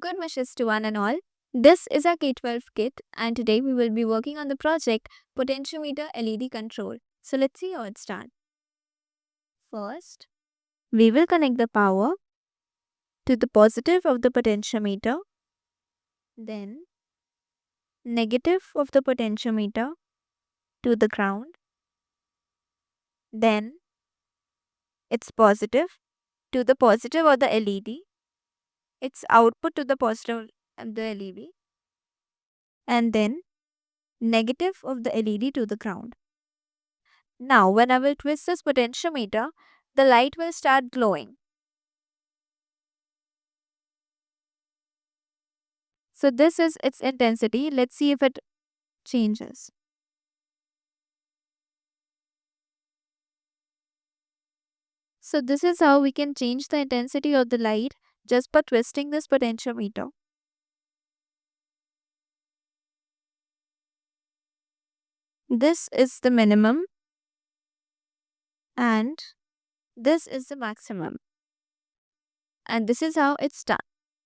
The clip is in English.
Good wishes to one and all. This is our K-12 kit and today we will be working on the project Potentiometer LED control. So let's see how it starts. First, we will connect the power to the positive of the potentiometer, then negative of the potentiometer to the ground, then its positive to the positive of the LED, its output to the positive of the LED, and then negative of the LED to the ground. Now, when I will twist this potentiometer, the light will start glowing. So this is its intensity. Let's see if it changes. So this is how we can change the intensity of the light just by twisting this potentiometer. This is the minimum and this is the maximum. And this is how it's done.